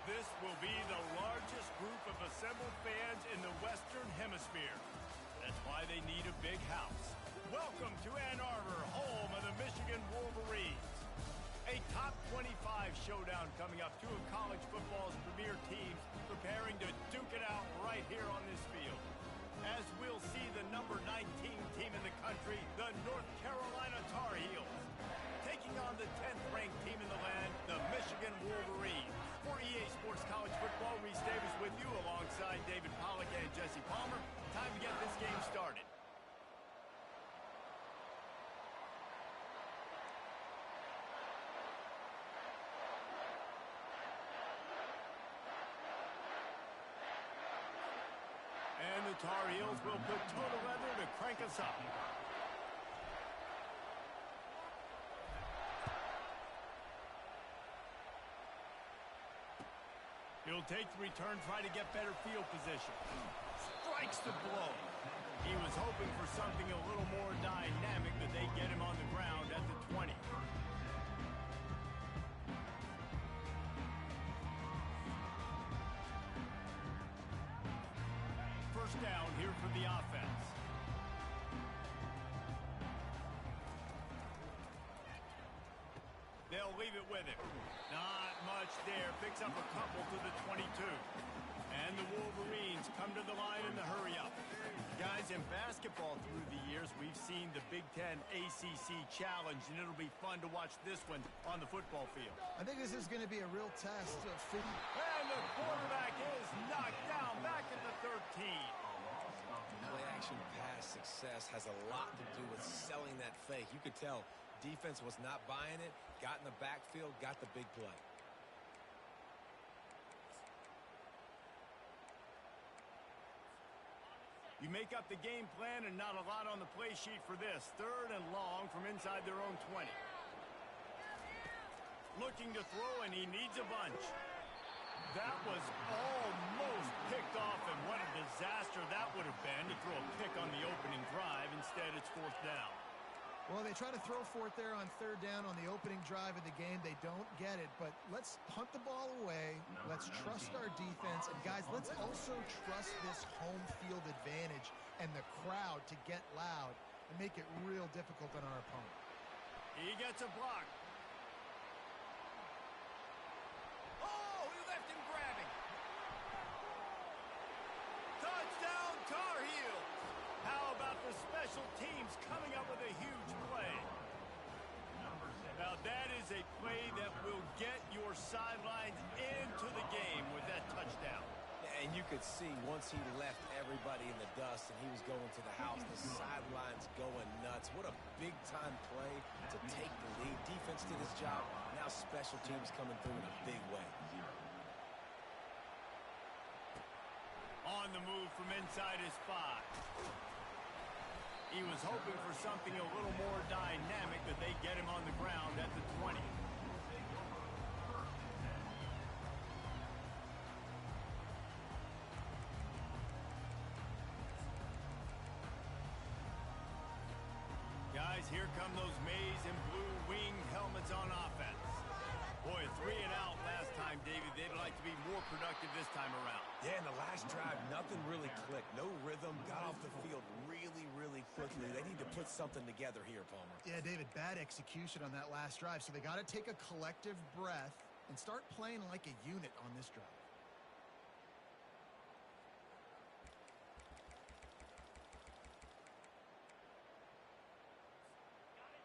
This will be the largest group of assembled fans in the Western Hemisphere. That's why they need a big house. Welcome to Ann Arbor, home of the Michigan Wolverines. A top 25 showdown coming up. Two of college football's premier teams preparing to duke it out right here on this field. As we'll see the number 19 team in the country, the North Carolina Tar Heels, taking on the 10th-ranked team in the land, the Michigan Wolverines. For EA Sports College Football, Reese Davis with you alongside David Pollack and Jesse Palmer. Time to get this game started. And the Tar Heels will put total leather to crank us up. He'll take the return, try to get better field position. Strikes the blow. He was hoping for something a little more dynamic, but they get him on the ground at the 20. First down here for the offense. They'll leave it with him. Not much there. Picks up a couple to the 22. And the Wolverines come to the line in the hurry-up. Guys, in basketball through the years, we've seen the Big Ten ACC Challenge, and it'll be fun to watch this one on the football field. I think this is going to be a real test of fitting. And the quarterback is knocked down back at the 13. Play-action pass success has a lot to do with selling that fake. You could tell defense was not buying it, got in the backfield, got the big play. You make up the game plan and not a lot on the play sheet for this. Third and long from inside their own 20. Looking to throw, and he needs a bunch. That was almost picked off, and what a disaster that would have been to throw a pick on the opening drive. Instead, it's fourth down. Well, they try to throw for it there on third down on the opening drive of the game. They don't get it, but let's punt the ball away. Let's trust our defense. And, guys, let's also trust this home field advantage and the crowd to get loud and make it real difficult on our opponent. He gets a block. Oh, he left him grabbing. Touchdown, Tar Heels. How about the special teams coming up with a huge play? Now that is a play that will get your sidelines into the game with that touchdown. And you could see once he left everybody in the dust and he was going to the house, the sidelines going nuts. What a big-time play to take the lead. Defense did his job. Now special teams coming through in a big way. On the move from inside his 5. He was hoping for something a little more dynamic, but they get him on the ground at the 20. Guys, here come those maize and blue winged helmets on offense. Boy, 3 and out last time, David. They'd like to be more productive this time around. Yeah, in the last drive, nothing really clicked. No rhythm, got off the field really quickly. They need to put something together here, Palmer. Yeah, David, bad execution on that last drive, so they got to take a collective breath and start playing like a unit on this drive.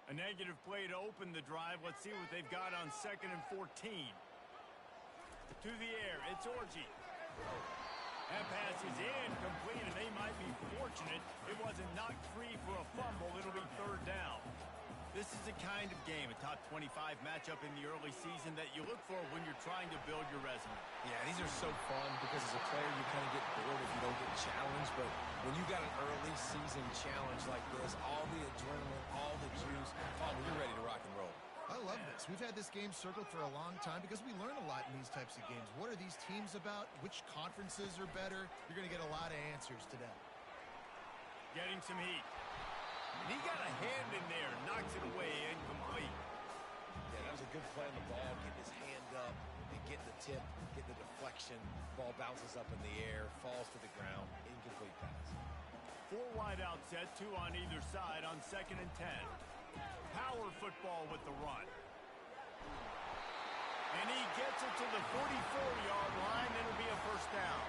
A negative play to open the drive. Let's see what they've got on 2nd and 14. To the air, it's Orji. That pass is incomplete, and they might be fortunate it wasn't knocked free for a fumble. It'll be third down. This is the kind of game, a top 25 matchup in the early season, that you look for when you're trying to build your resume. Yeah, these are so fun because as a player you kind of get bored if you don't get challenged, but when you got an early season challenge like this, all the adrenaline, all the juice, Palmer, you're ready to rock and roll. I love this. We've had this game circled for a long time because we learn a lot in these types of games. What are these teams about? Which conferences are better? You're going to get a lot of answers today. Getting some heat. And he got a hand in there, knocks it away, incomplete. Yeah, that was a good play on the ball, getting his hand up and getting the tip, getting the deflection. Ball bounces up in the air, falls to the ground. Incomplete pass. 4 wide out set, 2 on either side on 2nd and 10. Power football with the run. And he gets it to the 44-yard line. It'll be a first down.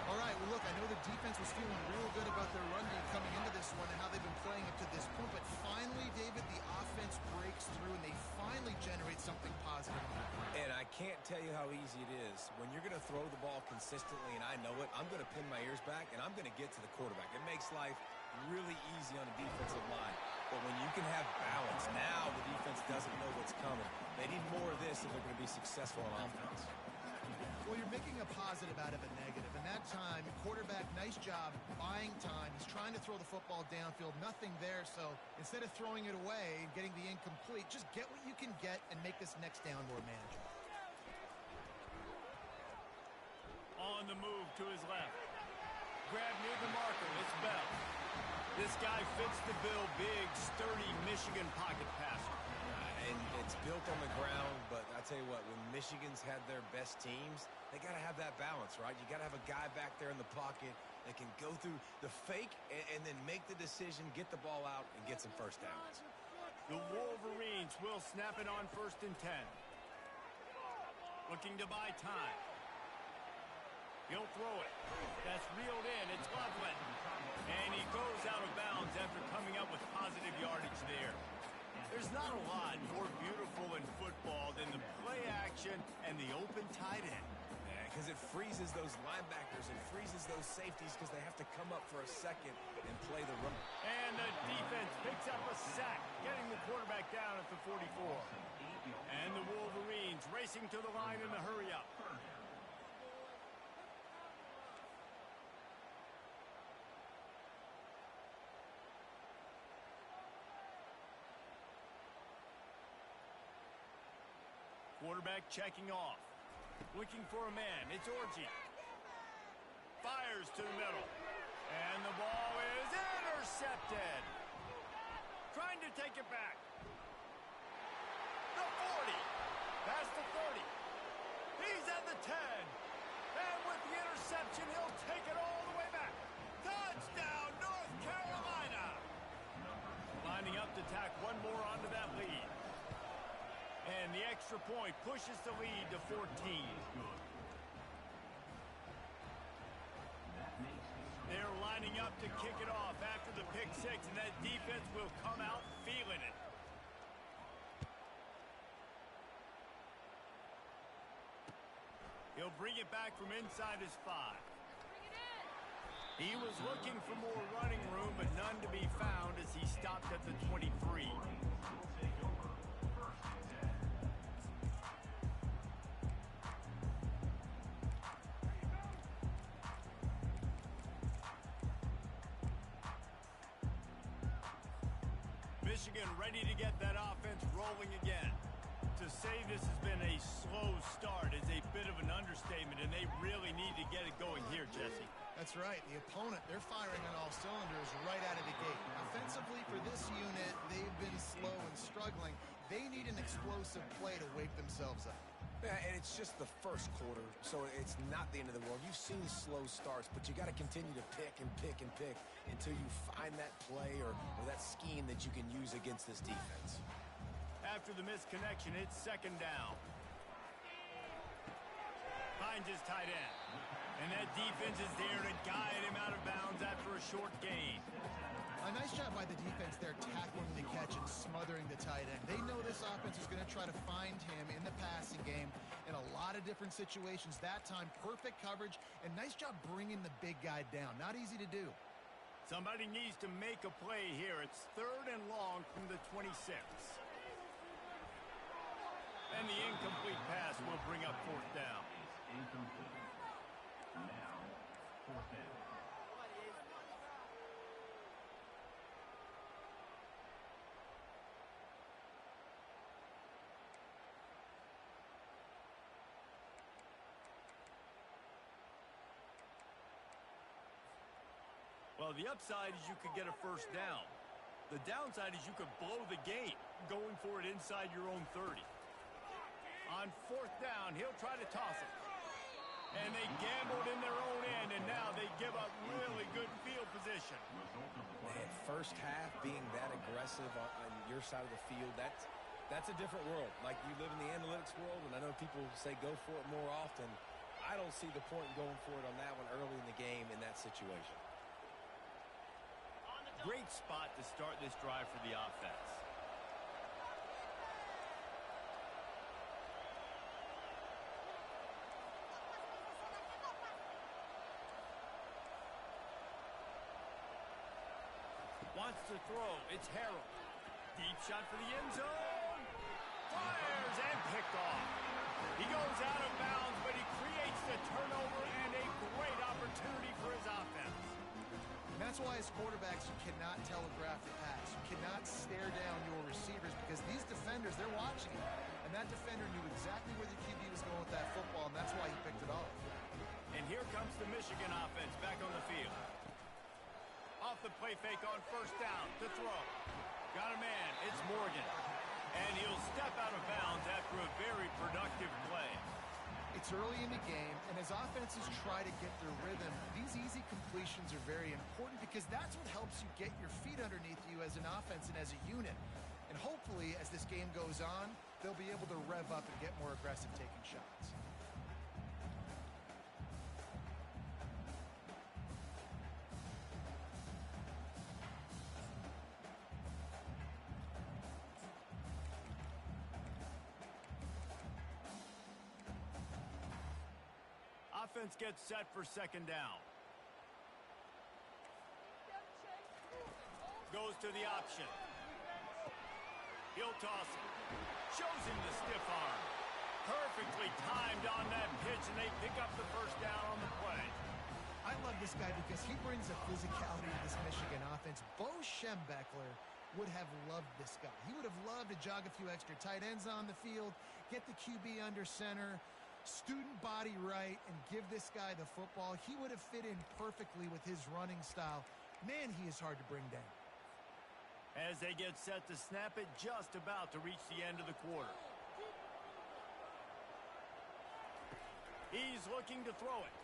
All right, well, look, I know the defense was feeling real good about their run game coming into this one and how they've been playing up to this point. But finally, David, the offense breaks through, and they finally generate something positive on that play. And I can't tell you how easy it is. When you're going to throw the ball consistently, and I know it, I'm going to pin my ears back, and I'm going to get to the quarterback. It makes life really easy on the defensive line. But when you can have balance, now the defense doesn't know what's coming. They need more of this if they're going to be successful on offense. Well, you're making a positive out of a negative. And that time, quarterback, nice job, buying time. He's trying to throw the football downfield. Nothing there. So instead of throwing it away and getting the incomplete, just get what you can get and make this next down more manageable. On the move to his left. Grab near the marker. It's Bell. This guy fits the bill. Big, sturdy Michigan pocket passer. And it's built on the ground, but I tell you what, when Michigan's had their best teams, they got to have that balance, right? You got to have a guy back there in the pocket that can go through the fake and then make the decision, get the ball out, and get some first downs. The Wolverines will snap it on 1st and 10. Looking to buy time. He'll throw it. That's reeled in. It's Loveland. And he goes out of bounds after coming up with positive yardage there. There's not a lot more beautiful in football than the play action and the open tight end. Yeah, because it freezes those linebackers. It freezes those safeties because they have to come up for a second and play the run. And the defense picks up a sack, getting the quarterback down at the 44. And the Wolverines racing to the line in the hurry-up. Quarterback checking off. Looking for a man. It's Orji. Fires to the middle. And the ball is intercepted. Trying to take it back. The 40. Past the 30. He's at the 10. And with the interception, he'll take it all the way back. Touchdown, North Carolina. Lining up to tack one more onto that lead. And the extra point pushes the lead to 14. They're lining up to kick it off after the pick 6, and that defense will come out feeling it. He'll bring it back from inside his 5. He was looking for more running room, but none to be found as he stopped at the 23. Michigan ready to get that offense rolling again. To say this has been a slow start is a bit of an understatement, and they really need to get it going here, Jesse. That's right. The opponent, they're firing on all cylinders right out of the gate. Offensively, for this unit, they've been slow and struggling. They need an explosive play to wake themselves up. Yeah, and it's just the first quarter, so it's not the end of the world. You've seen slow starts, but you got to continue to pick and pick and pick until you find that play or that scheme that you can use against this defense. After the missed connection, it's 2nd down. Finds his tight end. And that defense is there to guide him out of bounds after a short gain. A nice job by the defense there tackling the catch and smothering the tight end. They know this offense is going to try to find him in the passing game in a lot of different situations. That time, perfect coverage, and nice job bringing the big guy down. Not easy to do. Somebody needs to make a play here. It's 3rd and long from the 26. And the incomplete pass will bring up 4th down. Incomplete. Now, 4th down. Well, the upside is you could get a first down. The downside is you could blow the game going for it inside your own 30. On 4th down, he'll try to toss it. And they gambled in their own end, and now they give up really good field position. Man, first half being that aggressive on your side of the field, that's a different world. Like, you live in the analytics world, and I know people say go for it more often. I don't see the point in going for it on that one early in the game in that situation. Great spot to start this drive for the offense. Wants to throw. It's Harold. Deep shot for the end zone. Fires and picked off. He goes out of bounds, but he creates the turnover and a great opportunity for his offense. And that's why as quarterbacks, you cannot telegraph the pass. You cannot stare down your receivers because these defenders, they're watching it. And that defender knew exactly where the QB was going with that football, and that's why he picked it off. And here comes the Michigan offense back on the field. Off the play fake on first down to throw. Got a man. It's Morgan. And he'll step out of bounds after a very productive play. It's early in the game, and as offenses try to get their rhythm, these easy completions are very important because that's what helps you get your feet underneath you as an offense and as a unit. And hopefully, as this game goes on, they'll be able to rev up and get more aggressive taking shots. Offense gets set for second down. Goes to the option. He'll toss it. Shows him the stiff arm. Perfectly timed on that pitch, and they pick up the first down on the play. I love this guy because he brings a physicality to this Michigan offense. Bo Schembechler would have loved this guy. He would have loved to jog a few extra tight ends on the field, get the QB under center, student body right, and give this guy the football. He would have fit in perfectly with his running style. Man, he is hard to bring down. As they get set to snap it, just about to reach the end of the quarter. He's looking to throw it.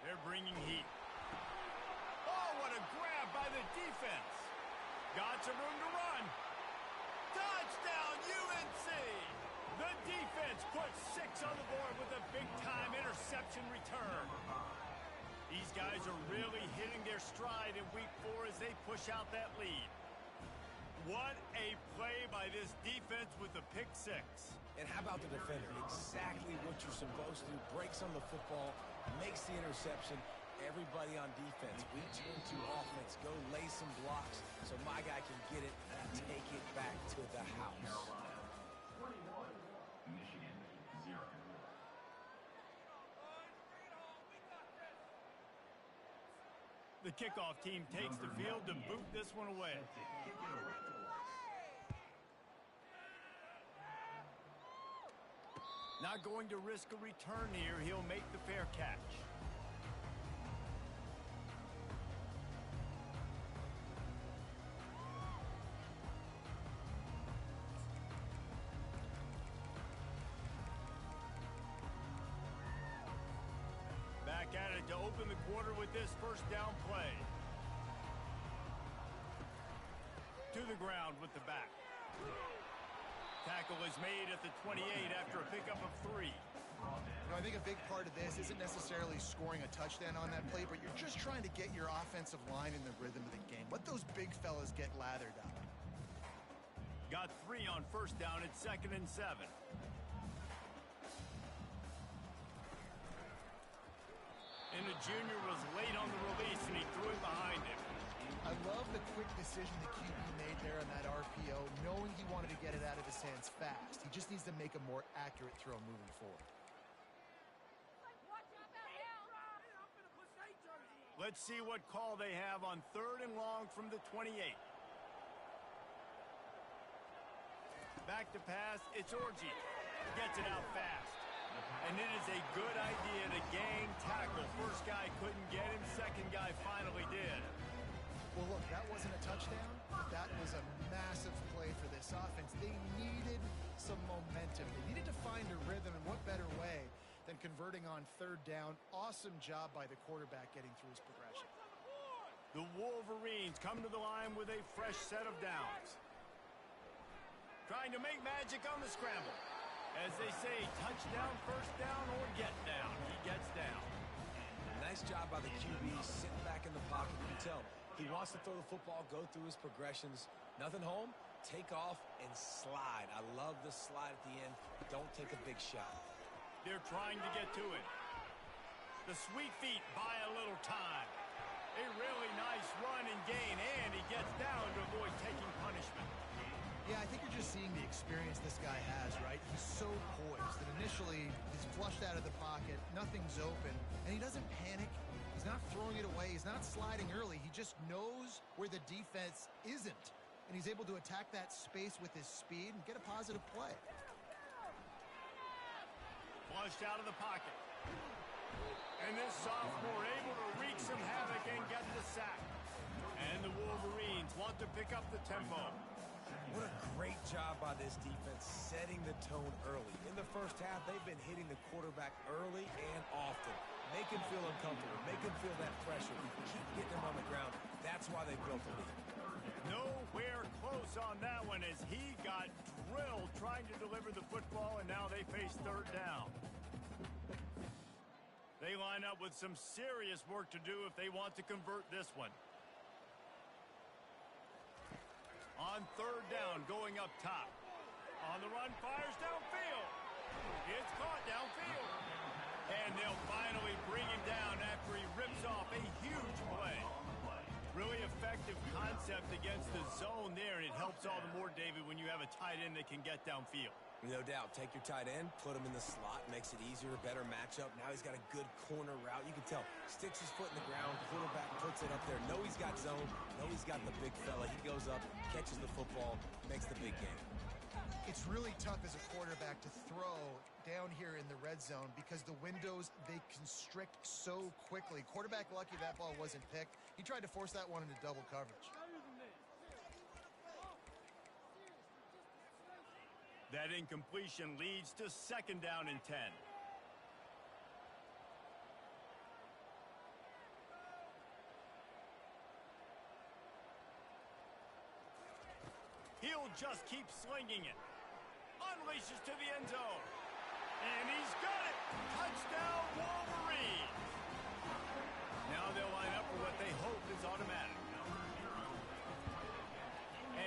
They're bringing heat. Oh, what a grab by the defense. Got some room to run. Touchdown, UNC! The defense puts 6 on the board with a big-time interception return. These guys are really hitting their stride in week 4 as they push out that lead. What a play by this defense with the pick 6. And how about the defender? Exactly what you're supposed to do. Breaks on the football, makes the interception. Everybody on defense, we turn to offense. Go lay some blocks so my guy can get it and take it back to the house. 21, Michigan 0. The kickoff team takes the field to boot this one away. Not going to risk a return here. He'll make the fair catch. Back at it to open the quarter with this first down play. To the ground with the back. Tackle is made at the 28 after a pickup of 3. You know, I think a big part of this isn't necessarily scoring a touchdown on that play, but you're just trying to get your offensive line in the rhythm of the game. Let those big fellas get lathered up. Got 3 on first down at 2nd and 7. And the junior was late on the release, and he threw it behind him. I love the quick decision the QB made there on that RPO, knowing he wanted to get it out of his hands fast. He just needs to make a more accurate throw moving forward. Let's see what call they have on 3rd and long from the 28. Back to pass, it's Orji. Gets it out fast. And it is a good idea to gang tackle. First guy couldn't get him, second guy finally did. Well, look, that wasn't a touchdown. That was a massive play for this offense. They needed some momentum. They needed to find a rhythm, and what better way than converting on third down. Awesome job by the quarterback getting through his progression. The Wolverines come to the line with a fresh set of downs. Trying to make magic on the scramble. As they say, touchdown, first down, or get down. He gets down. Nice job by the QB, sitting back in the pocket. You can tell he wants to throw the football, go through his progressions. Nothing home, take off, and slide. I love the slide at the end. Don't take a big shot. They're trying to get to it. The sweet feet buy a little time. A really nice run and gain, and he gets down to avoid taking punishment. Yeah, I think you're just seeing the experience this guy has, right? He's so poised that initially he's flushed out of the pocket, nothing's open, and he doesn't panic. He's not throwing it away. He's not sliding early. He just knows where the defense isn't, and he's able to attack that space with his speed and get a positive play. Flushed out of the pocket. And this sophomore able to wreak some havoc and get the sack. And the Wolverines want to pick up the tempo. What a great job by this defense setting the tone early. In the first half, they've been hitting the quarterback early and often. Make him feel uncomfortable. Make him feel that pressure. Keep getting him on the ground. That's why they built the lead. Nowhere close on that one as he got drilled trying to deliver the football, and now they face third down. They line up with some serious work to do if they want to convert this one. On third down, going up top. On the run, fires downfield. It's caught downfield. And they'll finally bring him down after he rips off a huge play. Really effective concept against the zone there, and it helps all the more, David, when you have a tight end that can get downfield. No doubt. Take your tight end, put him in the slot, makes it easier, better matchup. Now he's got a good corner route. You can tell. Sticks his foot in the ground, quarterback puts it up there. Know he's got zone, know he's got the big fella. He goes up, catches the football, makes the big game. It's really tough as a quarterback to throw down here in the red zone because the windows, they constrict so quickly. Quarterback lucky that ball wasn't picked. He tried to force that one into double coverage. That incompletion leads to second down and 10. He'll just keep slinging it. Unleashes to the end zone. And he's got it. Touchdown, Wolverines. Now they'll line up for what they hope is automatic.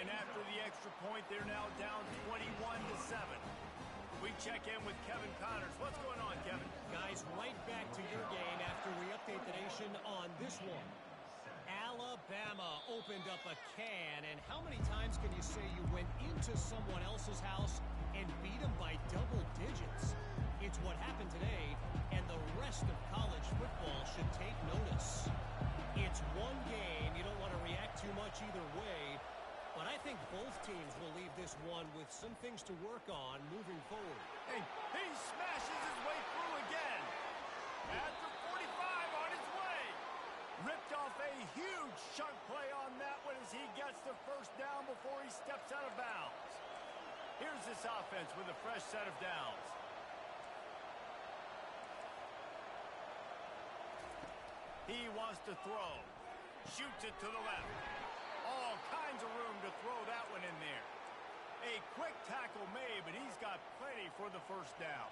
And after the extra point, they're now down 21-7. We check in with Kevin Connors. What's going on, Kevin? Guys, right back to your game after we update the nation on this one. Alabama opened up a can, and how many times can you say you went into someone else's house and beat them by double digits? It's what happened today, and the rest of college football should take notice. It's one game. You don't want to react too much either way. But I think both teams will leave this one with some things to work on moving forward. Hey, he smashes his way through again. After 45 on his way. Ripped off a huge chunk play on that one as he gets the first down before he steps out of bounds. Here's this offense with a fresh set of downs. He wants to throw. Shoots it to the left. All kinds of room to throw that one in there. A quick tackle made, but he's got plenty for the first down.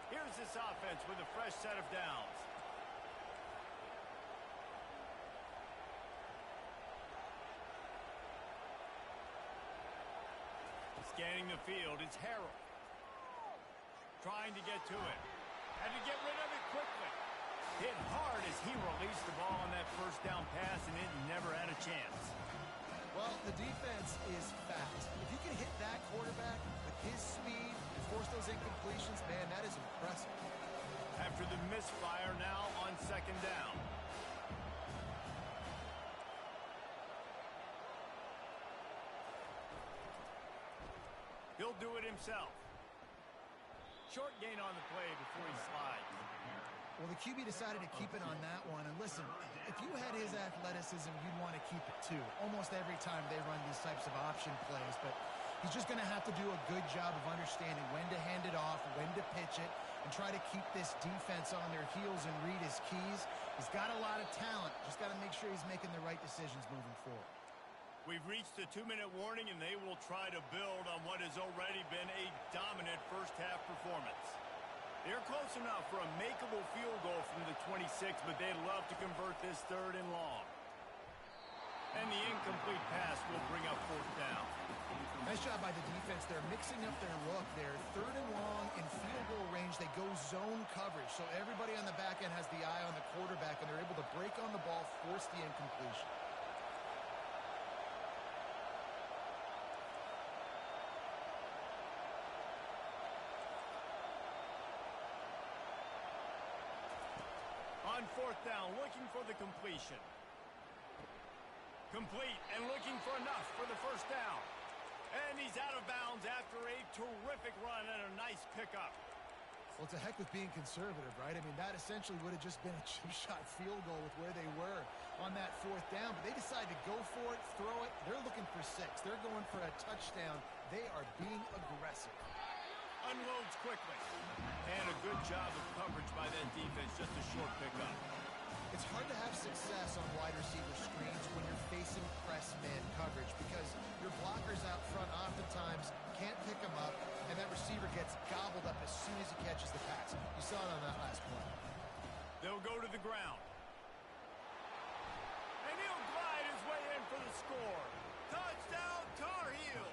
Here's this offense with a fresh set of downs. Scanning the field, it's Harrell. Trying to get to it. Had to get rid of it quickly. Hit hard as he released the ball on that first down pass, and it never had a chance. Well, the defense is fast. If you can hit that quarterback with his speed and force those incompletions, man, that is impressive. After the misfire now on second down. He'll do it himself. Short gain on the play before he slides. Well, the QB decided to keep it on that one. And listen, if you had his athleticism, you'd want to keep it too. Almost every time they run these types of option plays. But He's just going to have to do a good job of understanding when to hand it off, when to pitch it, and try to keep this defense on their heels and read his keys. He's got a lot of talent. Just got to make sure he's making the right decisions moving forward. We've reached the 2-minute warning, and they will try to build on what has already been a dominant first-half performance. They're close enough for a makeable field goal from the 26, but they'd love to convert this 3rd and long. And the incomplete pass will bring up 4th down. Nice job by the defense. They're mixing up their look. They're 3rd and long in field goal range. They go zone coverage, so everybody on the back end has the eye on the quarterback, and they're able to break on the ball, force the incompletion. On 4th down, looking for the completion. Complete and looking for enough for the 1st down. And he's out of bounds after a terrific run and a nice pickup. Well, it's a heck with being conservative, right? I mean, that essentially would have just been a chip shot field goal with where they were on that 4th down. But they decided to go for it, throw it. They're looking for 6. They're going for a touchdown. They are being aggressive. Unloads quickly. And a good job of coverage by that defense, just a short pickup. It's hard to have success on wide receiver screens when you're facing press man coverage because your blockers out front oftentimes can't pick them up, and that receiver gets gobbled up as soon as he catches the pass. You saw it on that last play. They'll go to the ground. And he'll glide his way in for the score. Touchdown, Tar Heel!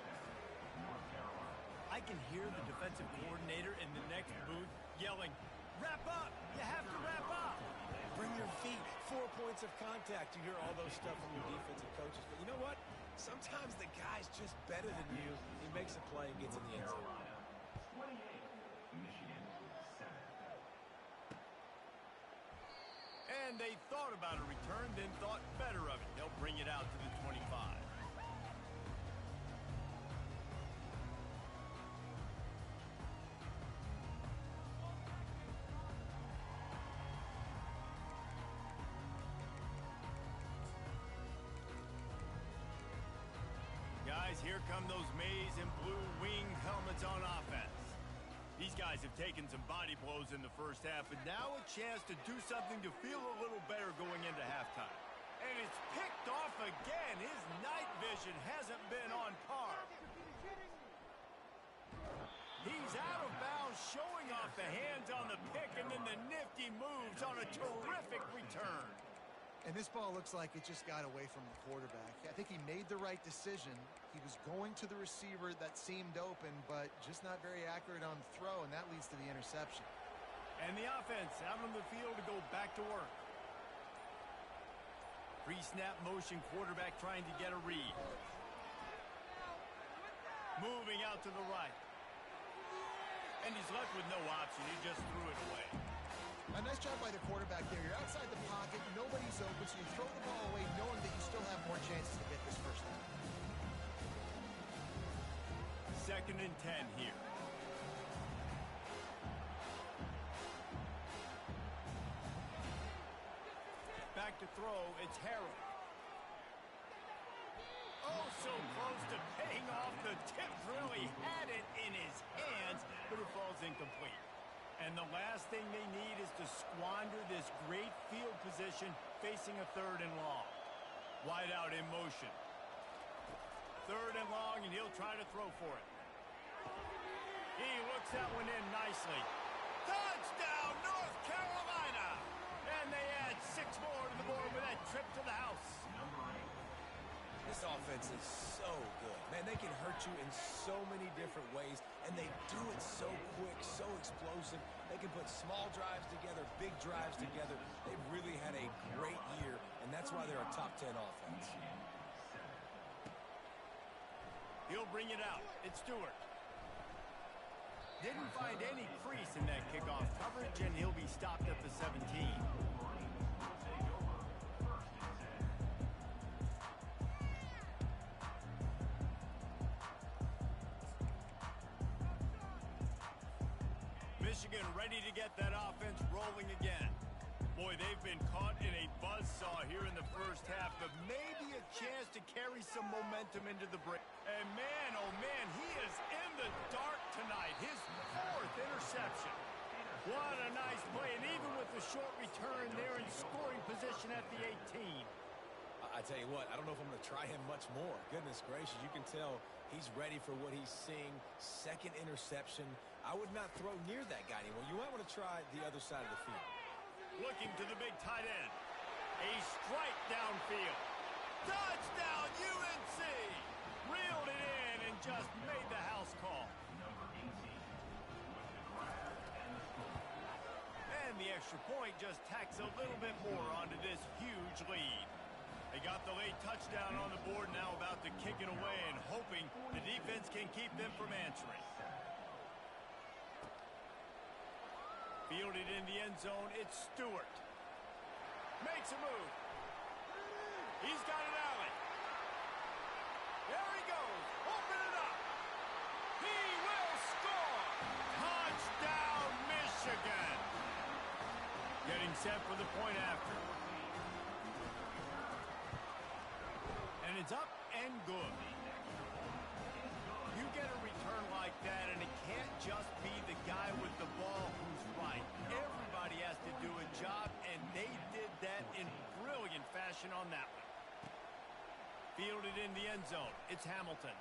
I can hear the defensive coordinator in the next booth yelling, "Wrap up! You have to wrap up!" Bring your feet. 4 points of contact. You hear all those stuff from your defensive coaches. But you know what? Sometimes the guy's just better than you. He makes a play and gets in the end zone. 28, Michigan 7. And they thought about a return, then thought better of it. They'll bring it out to the 25. Guys, here come those maize and blue winged helmets on offense. These guys have taken some body blows in the first half, but now a chance to do something to feel a little better going into halftime. And it's picked off again. His night vision hasn't been on par. He's out of bounds, showing off the hands on the pick, and then the nifty moves on a terrific return. And this ball looks like it just got away from the quarterback. I think he made the right decision. He was going to the receiver that seemed open, but just not very accurate on the throw, and that leads to the interception. And the offense out on the field to go back to work. Pre-snap motion, quarterback trying to get a read. Moving out to the right. And he's left with no option. He just threw it away. A nice job by the quarterback there. You're outside the pocket, nobody's open, so you throw the ball away knowing that you still have more chances to get this first down. 2nd and 10 here. Back to throw, it's Harrell. Oh, so close to paying off. The tip really had it in his hands, but it falls incomplete. And the last thing they need is to squander this great field position facing a 3rd and long. Wide out in motion. 3rd and long, and he'll try to throw for it. He looks that one in nicely. Touchdown, North Carolina! And they add 6 more to the board with that trip to the house. This offense is so good. Man, they can hurt you in so many different ways, and they do it so quick, so explosive. They can put small drives together, big drives together. They've really had a great year, and that's why they're a top 10 offense. He'll bring it out. It's Stewart. Didn't find any crease in that kickoff coverage, and he'll be stopped at the 17. Michigan ready to get that offense rolling again. Boy, they've been caught in a buzzsaw here in the first half, but maybe a chance to carry some momentum into the break. And man, oh man, he is in the dark tonight. His 4th interception. What a nice play, and even with the short return, they're in scoring position at the 18. I tell you what, I don't know if I'm going to try him much more. Goodness gracious, you can tell he's ready for what he's seeing. 2nd interception. I would not throw near that guy anymore. You might want to try the other side of the field. Looking to the big tight end. A strike downfield. Touchdown, UNC! Reeled it in and just made the house call. Number 18 with the grab and the pull. And the extra point just tacks a little bit more onto this huge lead. They got the late touchdown on the board, now about to kick it away and hoping the defense can keep them from answering. Fielded in the end zone, it's Stewart. Makes a move. He's got an alley. There he goes. Open it up. He will score. Touchdown, Michigan. Getting set for the point after. And it's up and good. You get a return like that, and it can't just be the guy with the ball who's right. Everybody has to do a job, and they did that in brilliant fashion on that one. Fielded in the end zone. It's Hamilton.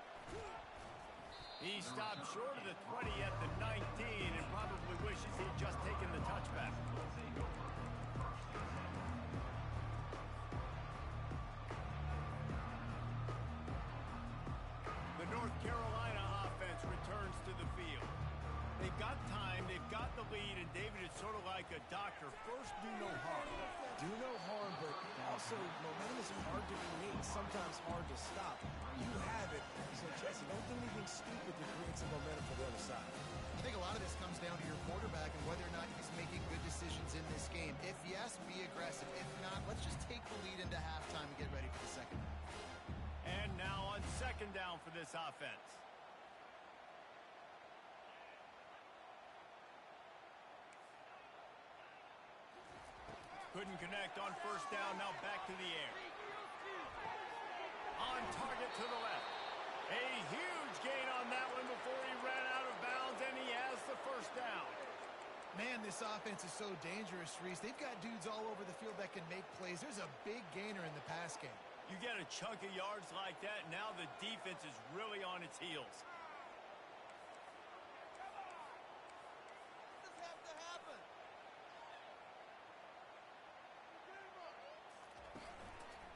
He stopped short of the 20 at the 19 and probably wishes he'd just taken the touchback. The North Carolina offense returns to the field. They've got time, they've got the lead, and David is sort of like a doctor. First, do no harm. Do no harm, but also momentum is hard to create, sometimes hard to stop. You have it, so Jesse, don't do anything stupid to create some momentum for the other side. I think a lot of this comes down to your quarterback and whether or not he's making good decisions in this game. If yes, be aggressive. If not, let's just take the lead into halftime and get ready for the second. And now on 2nd down for this offense. Couldn't connect on 1st down, now back to the air. On target to the left. A huge gain on that one before he ran out of bounds, and he has the 1st down. Man, this offense is so dangerous, Reese. They've got dudes all over the field that can make plays. There's a big gainer in the pass game. You get a chunk of yards like that, now the defense is really on its heels.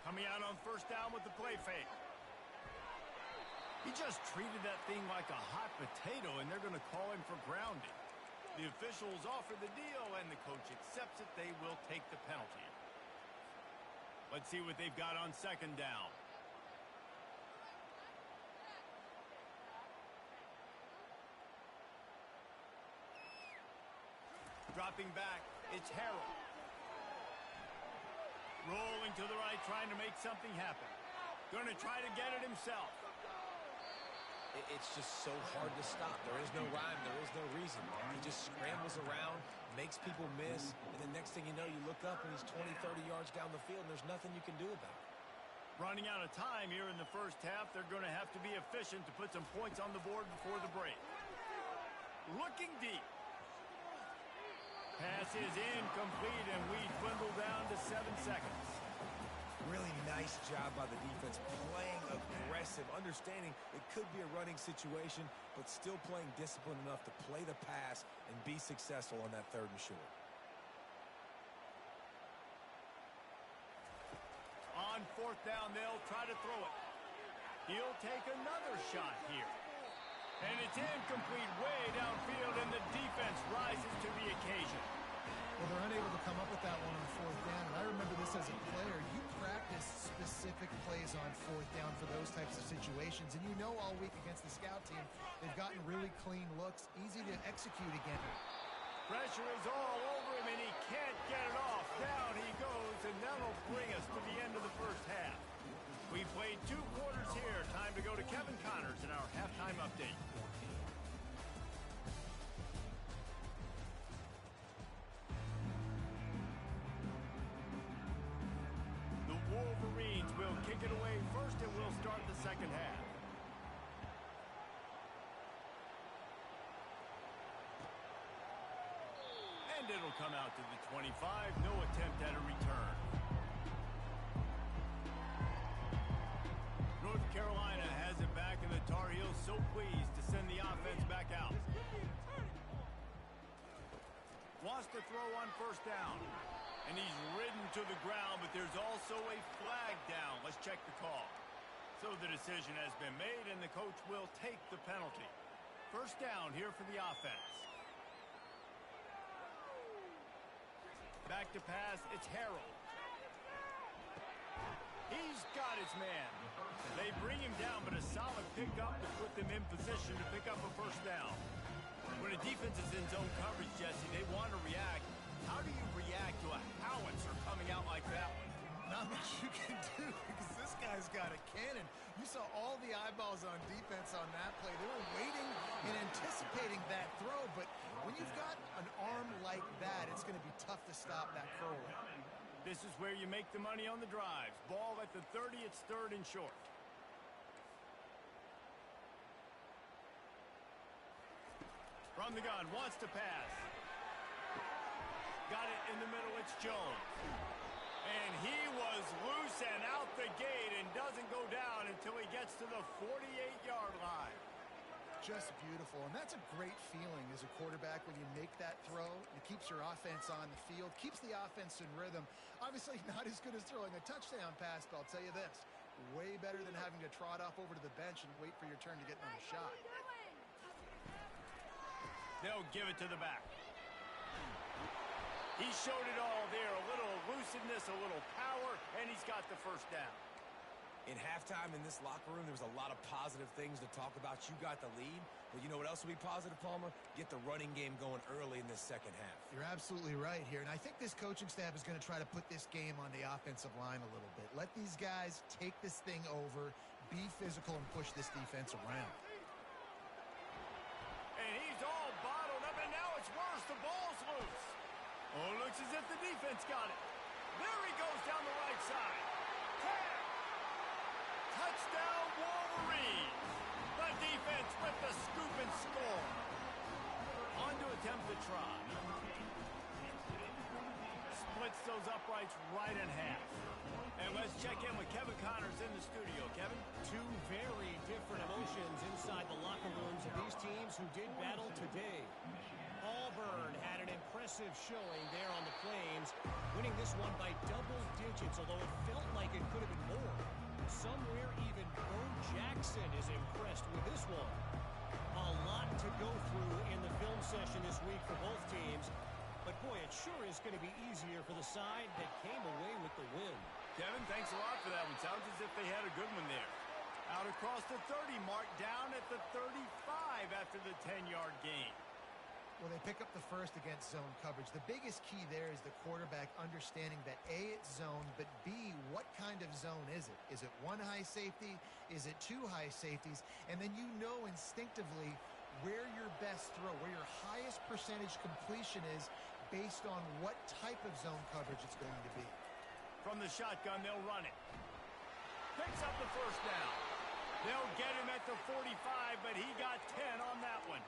Coming out on 1st down with the play fake. He just treated that thing like a hot potato, and they're going to call him for grounding. The officials offer the deal, and the coach accepts it. They will take the penalty. Let's see what they've got on 2nd down. Dropping back, it's Harrell. Rolling to the right, trying to make something happen. Going to try to get it himself. It's just so hard to stop. There is no rhyme. There is no reason. He just scrambles around, makes people miss, and the next thing you know, you look up and he's 20, 30 yards down the field, and there's nothing you can do about it. Running out of time here in the 1st half, they're going to have to be efficient to put some points on the board before the break. Looking deep. Pass is incomplete, and we dwindle down to 7 seconds. Really nice job by the defense, playing aggressive, understanding it could be a running situation, but still playing disciplined enough to play the pass and be successful on that 3rd and short. On 4th down, they'll try to throw it. He'll take another shot here. And it's incomplete way downfield, and the defense rises to the occasion. Well, they're unable to come up with that one on 4th down, and I remember this as a player. You practice specific plays on 4th down for those types of situations, and you know all week against the scout team, they've gotten really clean looks, easy to execute again. Pressure is all over him, and he can't get it off. Down he goes, and that'll bring us to the end of the 1st half. We played 2 quarters here. Time to go to Kevin Connors in our halftime update. The Wolverines will kick it away first, and we'll start the 2nd half. And it'll come out to the 25. No attempt at a return. North Carolina has it back, and the Tar Heels so pleased to send the offense back out. Wants to throw on first down. And he's ridden to the ground, but there's also a flag down. Let's check the call. So the decision has been made, and the coach will take the penalty. First down here for the offense. Back to pass, it's Harrell. He's got his man. They bring him down, but a solid pickup to put them in position to pick up a first down. When a defense is in zone coverage, Jesse, they want to react. How do you react to a howitzer coming out like that one? Not much you can do because this guy's got a cannon. You saw all the eyeballs on defense on that play. They were waiting and anticipating that throw, but when you've got an arm like that, it's going to be tough to stop that curler. This is where you make the money on the drives. Ball at the 30, it's third and short. From the gun, wants to pass. Got it in the middle, it's Jones. And he was loose and out the gate and doesn't go down until he gets to the 48-yard line. Just beautiful, and that's a great feeling as a quarterback when you make that throw. It keeps your offense on the field, keeps the offense in rhythm. Obviously not as good as throwing a touchdown pass, but I'll tell you this, way better than having to trot off over to the bench and wait for your turn to get another shot. They'll give it to the back. He showed it all there, a little elusiveness, a little power, and he's got the first down. In halftime in this locker room, there was a lot of positive things to talk about. You got the lead, but you know what else will be positive, Palmer? Get the running game going early in this second half. You're absolutely right here, and I think this coaching staff is going to try to put this game on the offensive line a little bit. Let these guys take this thing over, be physical, and push this defense around. And he's all bottled up, and now it's worse. The ball's loose. Oh, it looks as if the defense got it. There he goes down the right side. Touchdown, Wolverines. The defense with the scoop and score. On to attempt the try. Splits those uprights right in half. And let's check in with Kevin Connors in the studio. Kevin? Two very different emotions inside the locker rooms of these teams who did battle today. Auburn had an impressive showing there on the Plains, winning this one by double digits, although it felt like it could have been more. Somewhere even Bo Jackson is impressed with this one. A lot to go through in the film session this week for both teams, but boy, it sure is going to be easier for the side that came away with the win. Kevin, thanks a lot for that one. Sounds as if they had a good one there. Out across the 30 mark, down at the 35 after the 10-yard gain. Well, they pick up the first against zone coverage. The biggest key there is the quarterback understanding that A, it's zone, but B, what kind of zone is it? Is it one high safety? Is it two high safeties? And then you know instinctively where your best throw, where your highest percentage completion is based on what type of zone coverage it's going to be. From the shotgun, they'll run it. Picks up the first down. They'll get him at the 45, but he got 10 on that one.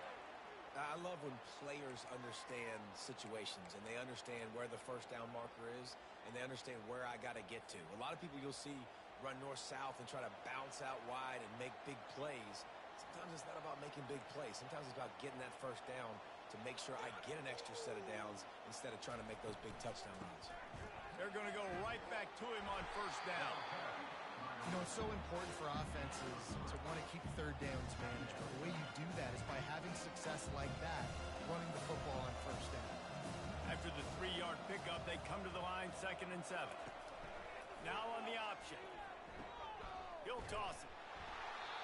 I love when players understand situations and they understand where the first down marker is and they understand where I got to get to. A lot of people you'll see run north-south and try to bounce out wide and make big plays. Sometimes it's not about making big plays. Sometimes it's about getting that first down to make sure I get an extra set of downs instead of trying to make those big touchdown runs. They're going to go right back to him on first down. You know, it's so important for offenses to want to keep third downs manageable. The way you do that is by having success like that, running the football on first down. After the 3-yard pickup, they come to the line 2nd and 7. Now on the option. He'll toss it.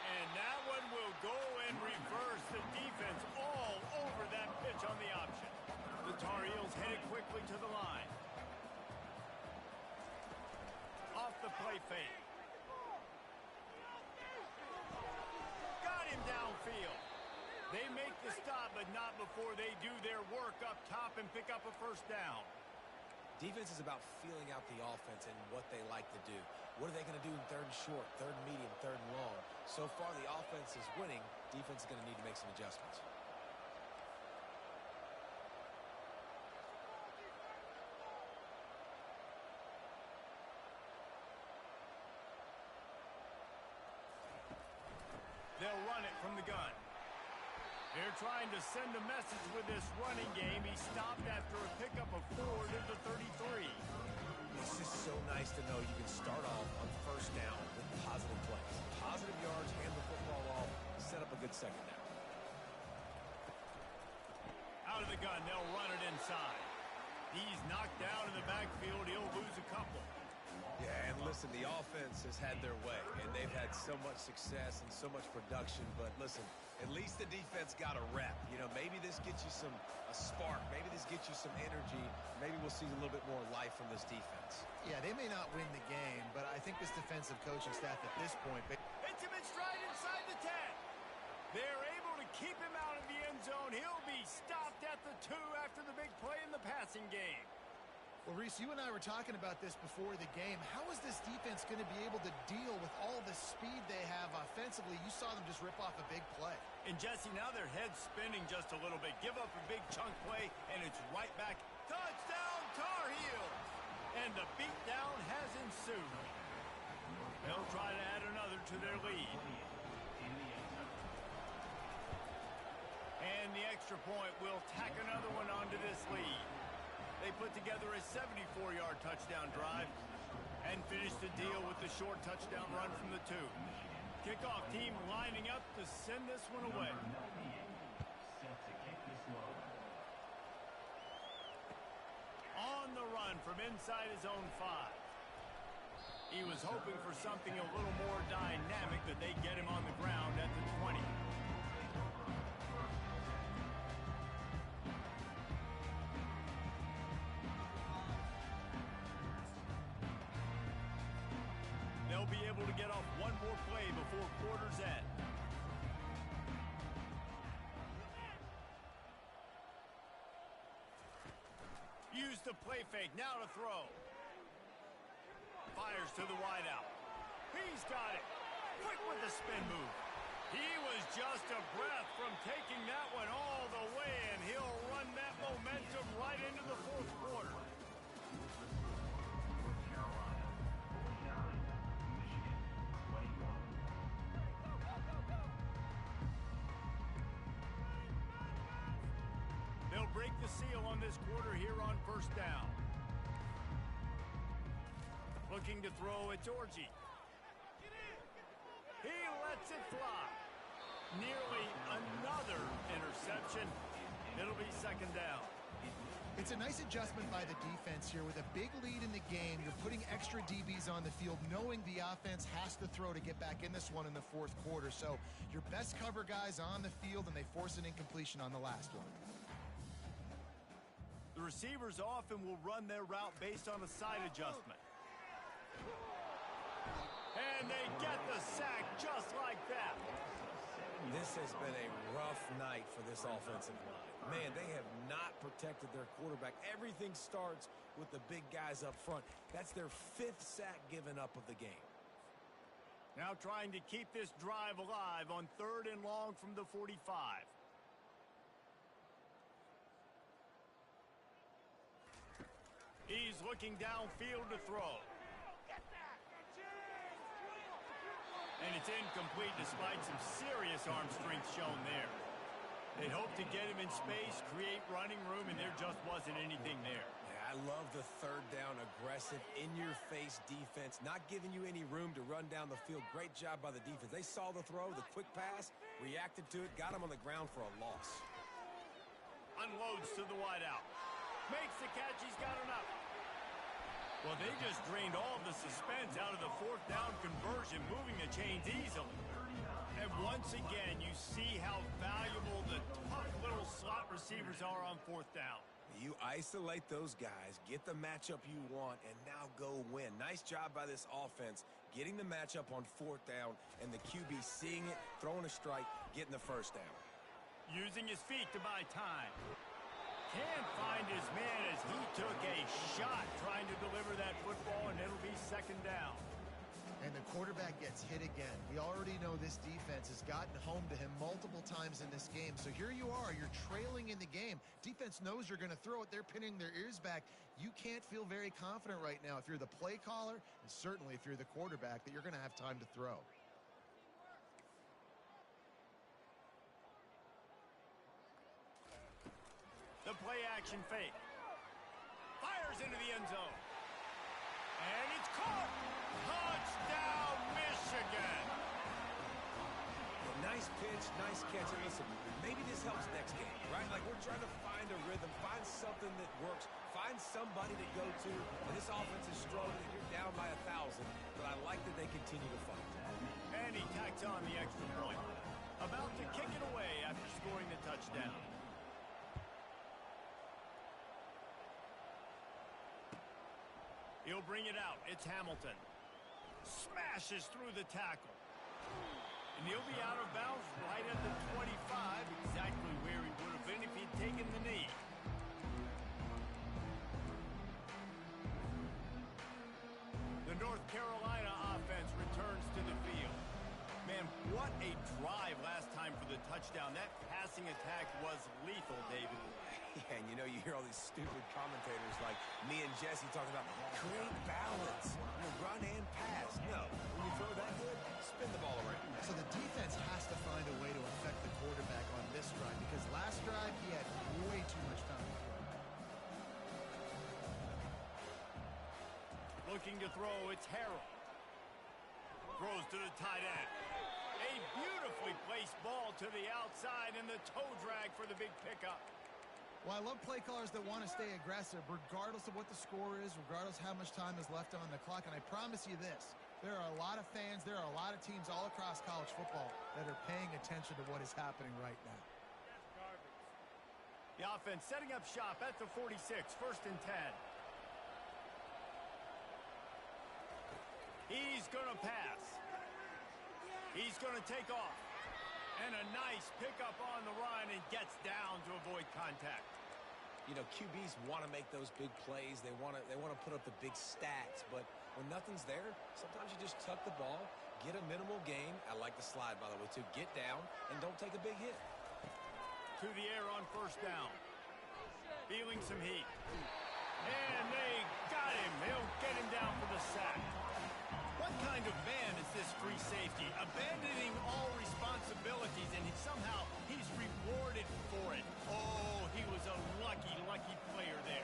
And that one will go in reverse. The defense all over that pitch on the option. The Tar Heels headed quickly to the line. Off the play fake. Got him downfield. They make the stop, but not before they do their work up top and pick up a first down. Defense is about feeling out the offense and what they like to do. What are they going to do in third and short, third and medium, third and long? So far, the offense is winning. Defense is going to need to make some adjustments. run it from the gun. They're trying to send a message with this running game. He stopped after a pickup of 4 to the 33. It's just so nice to know you can start off on first down with positive plays. Positive yards, hand the football off, set up a good second down. Out of the gun, they'll run it inside. He's knocked down in the backfield. He'll lose a couple. Yeah, and listen, the offense has had their way, and they've had so much success and so much production. But listen, at least the defense got a rep. You know, maybe this gets you a spark. Maybe this gets you some energy. Maybe we'll see a little bit more life from this defense. Yeah, they may not win the game, but I think this defensive coaching staff at this point... Hits him in stride inside the 10. They're able to keep him out of the end zone. He'll be stopped at the 2 after the big play in the passing game. Well, Reese, you and I were talking about this before the game. How is this defense going to be able to deal with all the speed they have offensively? You saw them just rip off a big play. And, Jesse, now their head's spinning just a little bit. Give up a big chunk play, and it's right back. Touchdown, Tar Heels! And the beatdown has ensued. They'll try to add another to their lead. And the extra point will tack another one onto this lead. They put together a 74-yard touchdown drive and finished the deal with the short touchdown run from the 2. Kickoff team lining up to send this one away. On the run from inside his own 5. He was hoping for something a little more dynamic, but they get him on the ground at the 20. They'll be able to get off one more play before quarter's end. Use the play fake, now to throw. Fires to the wideout. He's got it. Quick with the spin move. He was just a breath from taking that one all the way, and he'll run that momentum right into the fourth quarter. They'll break the seal on this quarter here on first down. Looking to throw at Georgie. He lets it fly. Nearly another interception. It'll be second down. It's a nice adjustment by the defense here. With a big lead in the game, you're putting extra DBs on the field, knowing the offense has to throw to get back in this one in the fourth quarter. So your best cover guys on the field, and they force an incompletion on the last one. The receivers often will run their route based on a side adjustment. And they get the sack just like that. This has been a rough night for this offensive line. Man, they have not protected their quarterback. Everything starts with the big guys up front. That's their 5th sack given up of the game. Now trying to keep this drive alive on 3rd and long from the 45. He's looking downfield to throw. And it's incomplete despite some serious arm strength shown there. They'd hoped to get him in space, create running room, and there just wasn't anything there. Yeah, I love the 3rd down aggressive, in-your-face defense, not giving you any room to run down the field. Great job by the defense. They saw the throw, the quick pass, reacted to it, got him on the ground for a loss. Unloads to the wideout. Makes the catch. He's got enough. Well, they just drained all of the suspense out of the 4th down conversion, moving the chains easily. And once again, you see how valuable the tough little slot receivers are on 4th down. You isolate those guys, get the matchup you want, and now go win. Nice job by this offense, getting the matchup on 4th down, and the QB seeing it, throwing a strike, getting the 1st down. Using his feet to buy time. Can't find his man as he took a shot trying to deliver that football, and it'll be second down. And the quarterback gets hit again. We already know this defense has gotten home to him multiple times in this game. So here you are, you're trailing in the game. Defense knows you're going to throw it. They're pinning their ears back. You can't feel very confident right now if you're the play caller, and certainly if you're the quarterback, that you're going to have time to throw. play-action fake. Fires into the end zone. And it's caught. Touchdown, Michigan. Nice pitch, nice catch. And listen, maybe this helps next game, right? Like we're trying to find a rhythm, find something that works, find somebody to go to. And this offense is strong and you're down by 1,000, but I like that they continue to fight. And he tacks on the extra point. About to kick it away after scoring the touchdown. He'll bring it out. It's Hamilton. Smashes through the tackle. And he'll be out of bounds right at the 25, exactly where he would have been if he'd taken the knee. The North Carolina offense returns to the field. Man, what a drive last time for the touchdown. That passing attack was lethal, David. Yeah, and you know, you hear all these stupid commentators like me and Jesse talking about create balance, run and pass. No, when you throw that good, spin the ball around. So the defense has to find a way to affect the quarterback on this drive because last drive he had way too much time to throw. Looking to throw, it's Harrell. Throws to the tight end. A beautifully placed ball to the outside and the toe drag for the big pickup. Well, I love play callers that want to stay aggressive regardless of what the score is, regardless how much time is left on the clock. And I promise you this, there are a lot of fans, there are a lot of teams all across college football that are paying attention to what is happening right now. The offense setting up shop at the 46, 1st and 10. He's going to pass. He's going to take off. And a nice pickup on the run and gets down to avoid contact. You know, QBs want to make those big plays. They want to put up the big stats. But when nothing's there, sometimes you just tuck the ball, get a minimal gain. I like the slide, by the way, too. Get down and don't take a big hit. To the air on 1st down. Feeling some heat. And they got him. They'll get him down for the sack. What kind of man is this free safety? Abandoning all responsibilities, and somehow he's rewarded for it. Oh, he was a lucky, lucky player there.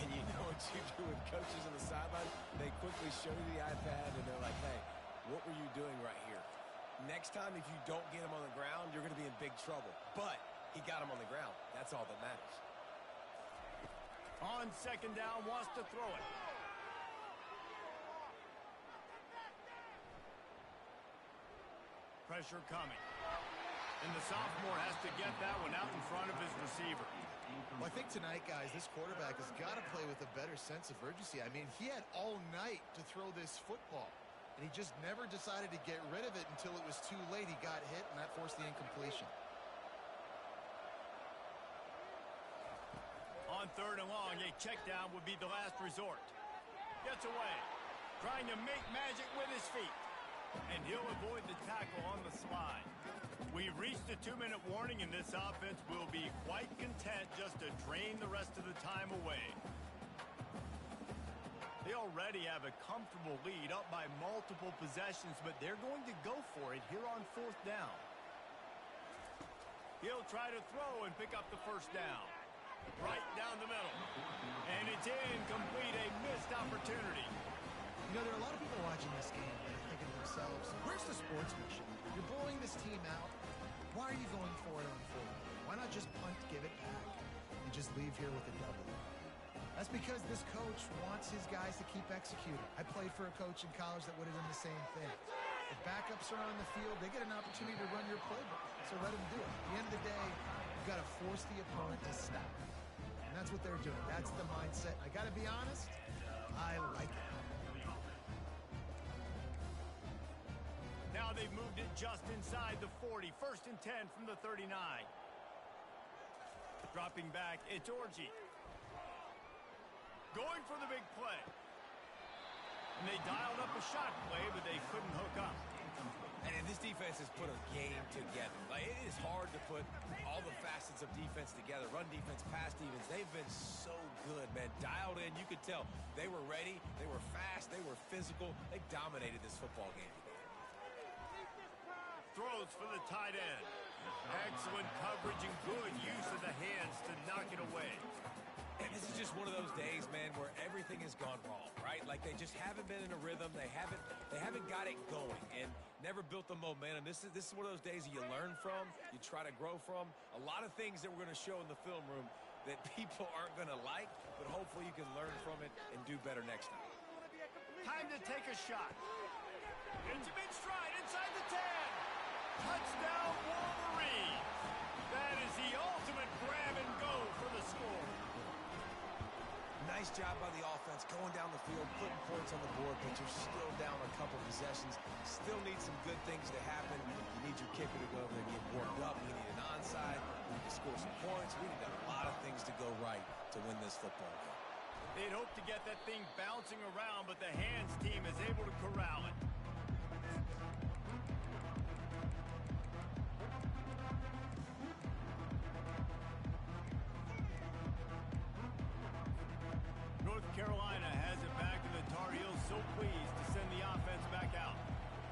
And you know what you do with coaches on the sideline? They quickly show you the iPad, and they're like, hey, what were you doing right here? Next time, if you don't get him on the ground, you're going to be in big trouble. But he got him on the ground. That's all that matters. On 2nd down, wants to throw it. Pressure coming. And the sophomore has to get that one out in front of his receiver. Well, I think tonight, guys, this quarterback has got to play with a better sense of urgency. I mean, he had all night to throw this football, and he just never decided to get rid of it until it was too late. He got hit, and that forced the incompletion. On 3rd and long, a check down would be the last resort. Gets away. Trying to make magic with his feet. And he'll avoid the tackle on the slide. We've reached a 2-minute warning, and this offense will be quite content just to drain the rest of the time away. They already have a comfortable lead up by multiple possessions, but they're going to go for it here on 4th down. He'll try to throw and pick up the 1st down. Right down the middle. And it's incomplete, a missed opportunity. You know, there are a lot of people watching this game that are thinking to themselves, where's the sportsmanship? You're blowing this team out. Why are you going for it on 4th? Why not just punt, give it back, and just leave here with a W? That's because this coach wants his guys to keep executing. I played for a coach in college that would have done the same thing. If backups are on the field, they get an opportunity to run your playbook. So let them do it. At the end of the day, you've got to force the opponent to stop. And that's what they're doing. That's the mindset. I got to be honest, I like it. Now they've moved it just inside the 40. 1st and 10 from the 39. Dropping back, it's Orji. Going for the big play. And they dialed up a shot play, but they couldn't hook up. And this defense has put a game together. Like, it is hard to put all the facets of defense together. Run defense, pass defense. They've been so good, man. Dialed in. You could tell they were ready. They were fast. They were physical. They dominated this football game. Throws for the tight end. Excellent coverage and good use of the hands to knock it away. And this is just one of those days, man, where everything has gone wrong, right? Like they just haven't been in a rhythm. They haven't got it going and never built the momentum. This is one of those days that you learn from, you try to grow from. A lot of things that we're going to show in the film room that people aren't going to like, but hopefully you can learn from it and do better next time. Time to take a shot. Into mid-stride, inside the 10. Touchdown, Wolverines. That is the ultimate grab and go for the score. Nice job by the offense, going down the field, putting points on the board, but you're still down a couple possessions. Still need some good things to happen. You need your kicker to go over there and get warmed up. We need an onside. We need to score some points. We need a lot of things to go right to win this football game. They'd hope to get that thing bouncing around, but the hands team is able to corral it. North Carolina has it back, and the Tar Heels so pleased to send the offense back out.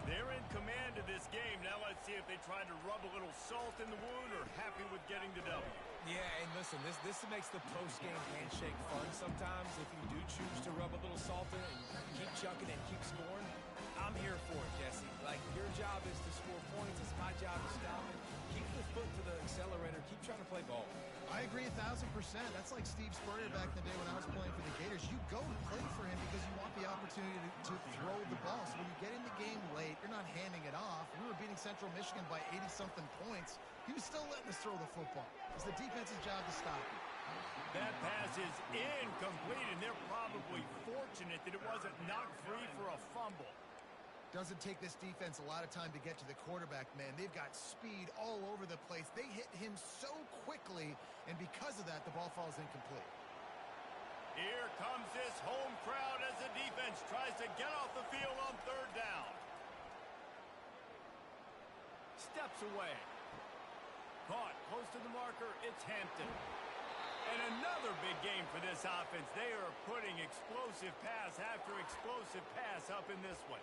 They're in command of this game. Now let's see if they try to rub a little salt in the wound or happy with getting the W. Yeah, and listen, this makes the post-game handshake fun sometimes. If you do choose to rub a little salt in and keep chucking and keep scoring, I'm here for it, Jesse. Like, your job is to score points. It's my job to stop it. Keep the foot to the accelerator. Keep trying to play ball. I agree 1,000%. That's like Steve Spurrier back in the day when I was playing for the Gators. You go to play for him because you want the opportunity to throw the ball. So when you get in the game late, you're not handing it off. We were beating Central Michigan by 80-something points. He was still letting us throw the football. It's the defense's job to stop it. That pass is incomplete, and they're probably fortunate that it wasn't knocked free for a fumble. Doesn't take this defense a lot of time to get to the quarterback, man. They've got speed all over the place. They hit him so quickly, and because of that, the ball falls incomplete. Here comes this home crowd as the defense tries to get off the field on third down. Steps away. Caught close to the marker. It's Hampton. And another big game for this offense. They are putting explosive pass after explosive pass up in this one.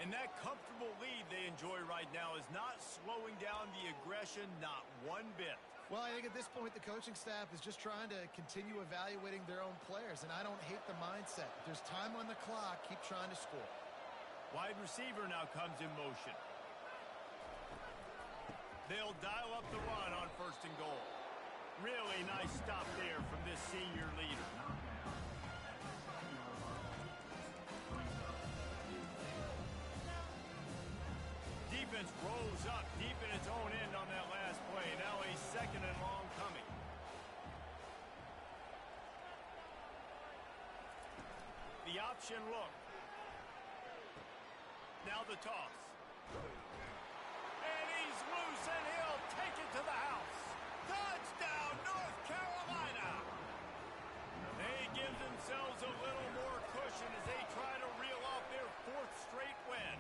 And that comfortable lead they enjoy right now is not slowing down the aggression, not one bit. Well, I think at this point, the coaching staff is just trying to continue evaluating their own players, and I don't hate the mindset. If there's time on the clock, keep trying to score. Wide receiver now comes in motion. They'll dial up the run on 1st and goal. Really nice stop there from this senior leader. Defense rolls up deep in its own end on that last play. Now a 2nd and long coming. The option look. Now the toss. And he's loose, and he'll take it to the house. Touchdown, North Carolina! They give themselves a little more cushion as they try to reel off their 4th straight win.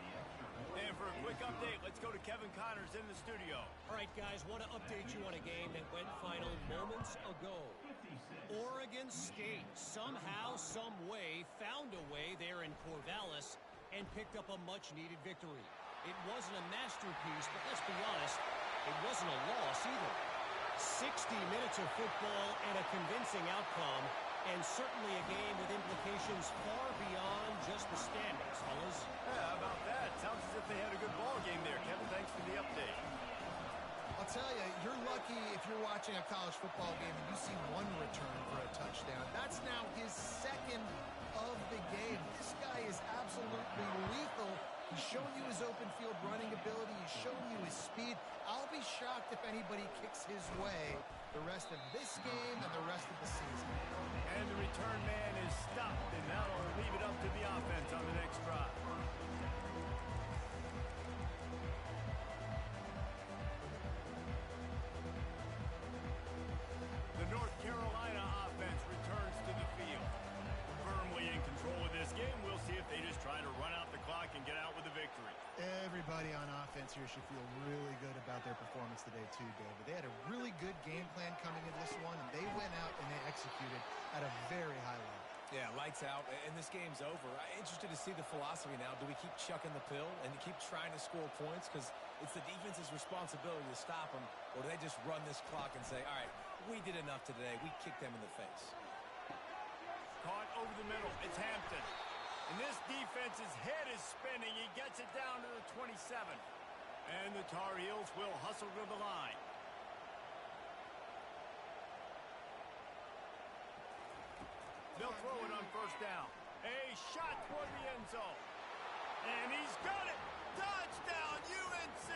And for a quick update, let's go to Kevin Connors in the studio. All right, guys, want to update you on a game that went final moments ago. Oregon State somehow, some way, found a way there in Corvallis and picked up a much-needed victory. It wasn't a masterpiece, but let's be honest, it wasn't a loss either. 60 minutes of football and a convincing outcome, and certainly a game with implications far beyond just the standings, fellas. Yeah, how about that? Sounds as if they had a good ball game there. Kevin, thanks for the update. I'll tell you, you're lucky if you're watching a college football game and you see one return for a touchdown. That's now his 2nd of the game. This guy is absolutely lethal. He's shown you his open field running ability. He's shown you his speed. I'll be shocked if anybody kicks his way the rest of this game and the rest of the season. And the return man is stopped, and now they'll leave it up to the offense on the next drive. The North Carolina offense returns to the field. Firmly in control of this game. We'll see if they just try to run out the clock and get out with a victory. Everybody on offense here should feel really good about their performance today too, David. They had a really good game plan coming into this one, and they went out and they executed at a very high level. Yeah, lights out, and this game's over. I'm interested to see the philosophy now. Do we keep chucking the pill and keep trying to score points? Because it's the defense's responsibility to stop them, or do they just run this clock and say, all right, we did enough today. We kicked them in the face. caught over the middle. It's Hampton. And this defense's head is spinning. He gets it down to the 27. And the Tar Heels will hustle to the line. They'll throw it on first down. A shot toward the end zone. And he's got it. Touchdown, UNC.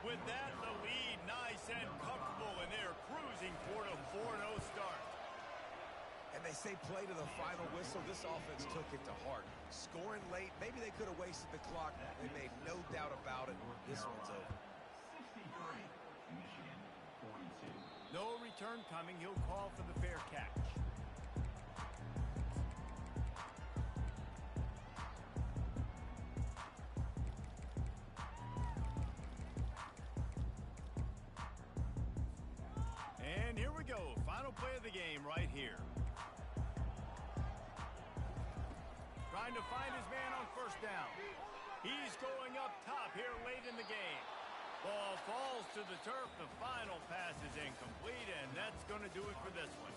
With that, the lead nice and comfortable, and they're cruising toward a 4-0 start. And they say play to the final whistle. This offense took it to heart. Scoring late, maybe they could have wasted the clock. They made no doubt about it. This one's over. 63, Michigan, 42. No return coming. He'll call for the fair catch. And here we go. Final play of the game right here. Trying to find his man on first down. He's going up top here late in the game. Ball falls to the turf. The final pass is incomplete, and that's going to do it for this one.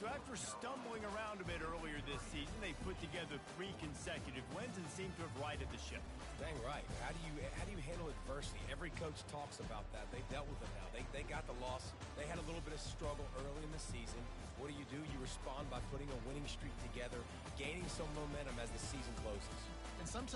So after stumbling around a bit earlier this season, they put together 3 consecutive wins and seem to have righted the ship. Dang right. How do you handle adversity? Every coach talks about that. They dealt with it now. They got the loss. They had a little bit of struggle early in the season. What do? You respond by putting a winning streak together, gaining some momentum as the season closes. And sometimes